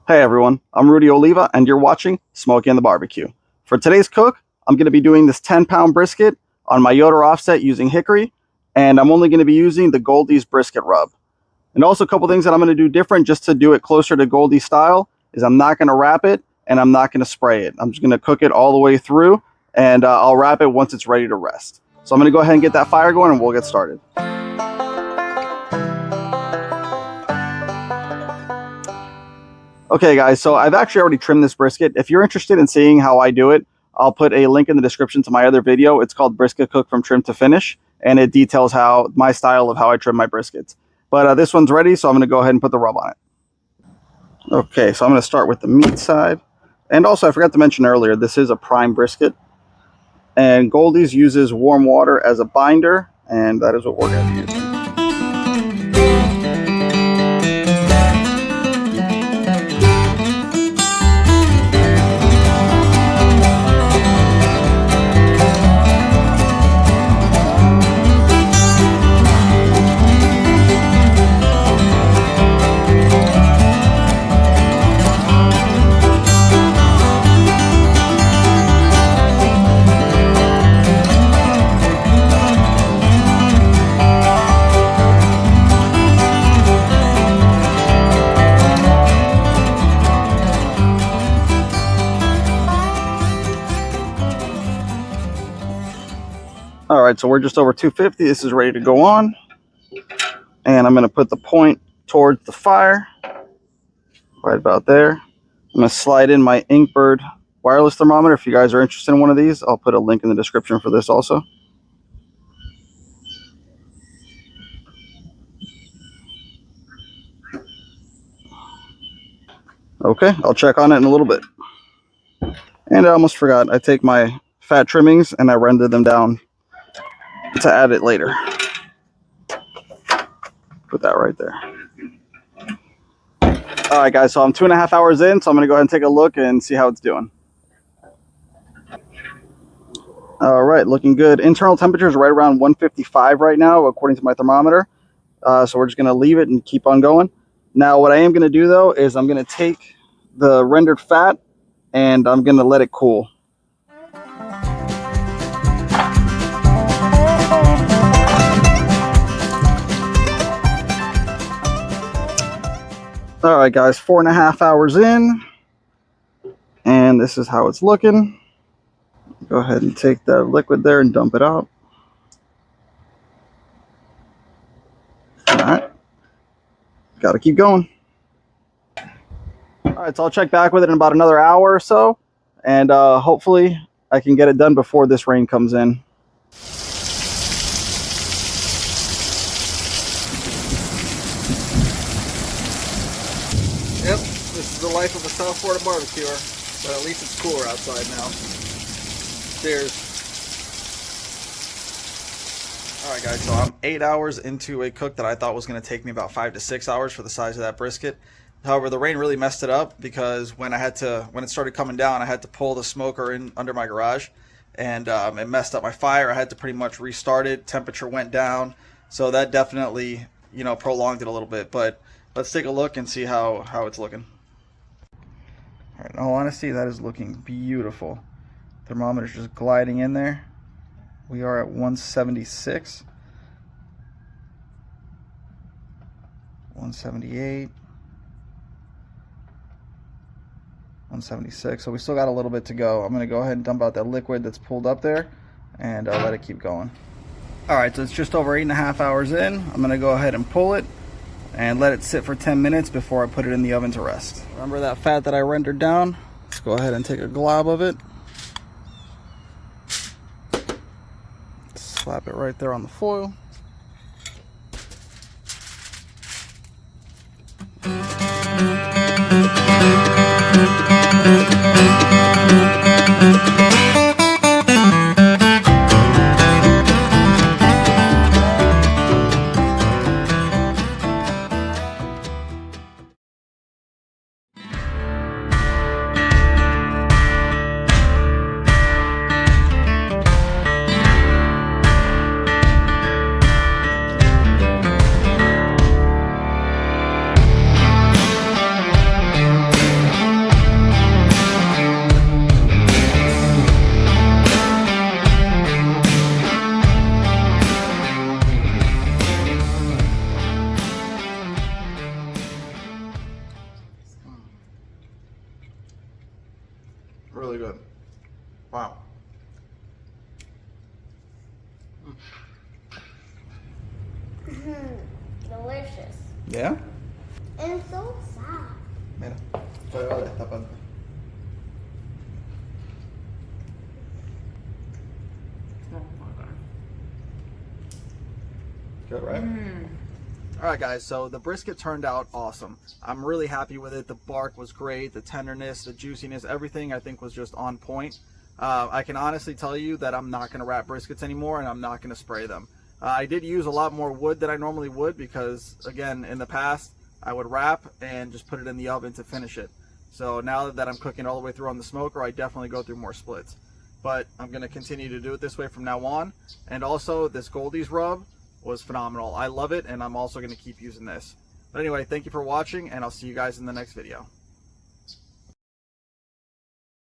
Hey everyone, I'm Rudy Oliva and you're watching Smokey and the Barbecue. For today's cook, I'm going to be doing this 10-pound brisket on my Yoder offset using hickory, and I'm only going to be using the Goldee's brisket rub. And also a couple things that I'm going to do different just to do it closer to Goldee style is I'm not going to wrap it and I'm not going to spray it. I'm just going to cook it all the way through, and I'll wrap it once it's ready to rest. So I'm going to go ahead and get that fire going and we'll get started. Okay guys, so I've actually already trimmed this brisket. If you're interested in seeing how I do it, I'll put a link in the description to my other video. It's called Brisket Cook from Trim to Finish, and it details how my style of how I trim my briskets. But this one's ready, so I'm going to go ahead and put the rub on it. Okay, so I'm going to start with the meat side. And also, I forgot to mention earlier, this is a prime brisket. And Goldee's uses warm water as a binder, and that is what we're going to be using. All right, so we're just over 250. This is ready to go on. And I'm going to put the point towards the fire, right about there. I'm going to slide in my Inkbird wireless thermometer. If you guys are interested in one of these, I'll put a link in the description for this also. Okay, I'll check on it in a little bit. And I almost forgot, I take my fat trimmings and I render them down to add it later. Put that right there. All right, guys, so I'm 2.5 hours in, so I'm going to go ahead and take a look and see how it's doing. All right, looking good. Internal temperature is right around 155 right now, according to my thermometer. So we're just going to leave it and keep on going. Now, what I am going to do, though, is I'm going to take the rendered fat and I'm going to let it cool. All right, guys, 4.5 hours in, and this is how it's looking. Go ahead and take that liquid there and dump it out. All right, got to keep going. All right, so I'll check back with it in about another hour or so, and hopefully I can get it done before this rain comes in. Yep, this is the life of a South Florida barbecuer, but at least it's cooler outside now. Cheers. Alright guys, so I'm 8 hours into a cook that I thought was going to take me about 5 to 6 hours for the size of that brisket. However, the rain really messed it up because when it started coming down, I had to pull the smoker in under my garage, and it messed up my fire. I had to pretty much restart it. Temperature went down, so that definitely, prolonged it a little bit, but let's take a look and see how it's looking. All right, in all honesty, that is looking beautiful. Thermometer's just gliding in there. We are at 176, 178, 176. So we still got a little bit to go. I'm going to go ahead and dump out that liquid that's pulled up there and let it keep going. All right, so it's just over 8.5 hours in. I'm going to go ahead and pull it and let it sit for 10 minutes before I put it in the oven to rest. Remember that fat that I rendered down? Let's go ahead and take a glob of it. Slap it right there on the foil. Really good. Wow. Delicious. Yeah? And so soft. Mira, estoy destapando. Good, right? Alright guys, so the brisket turned out awesome. I'm really happy with it. The bark was great, the tenderness, the juiciness, everything I think was just on point. I can honestly tell you that I'm not going to wrap briskets anymore, and I'm not going to spray them. I did use a lot more wood than I normally would because, again, in the past, I would wrap and just put it in the oven to finish it. So now that I'm cooking all the way through on the smoker, I definitely go through more splits. But I'm going to continue to do it this way from now on. And also, this Goldee's rub was phenomenal. I love it, and I'm also going to keep using this. But anyway, thank you for watching, and I'll see you guys in the next video.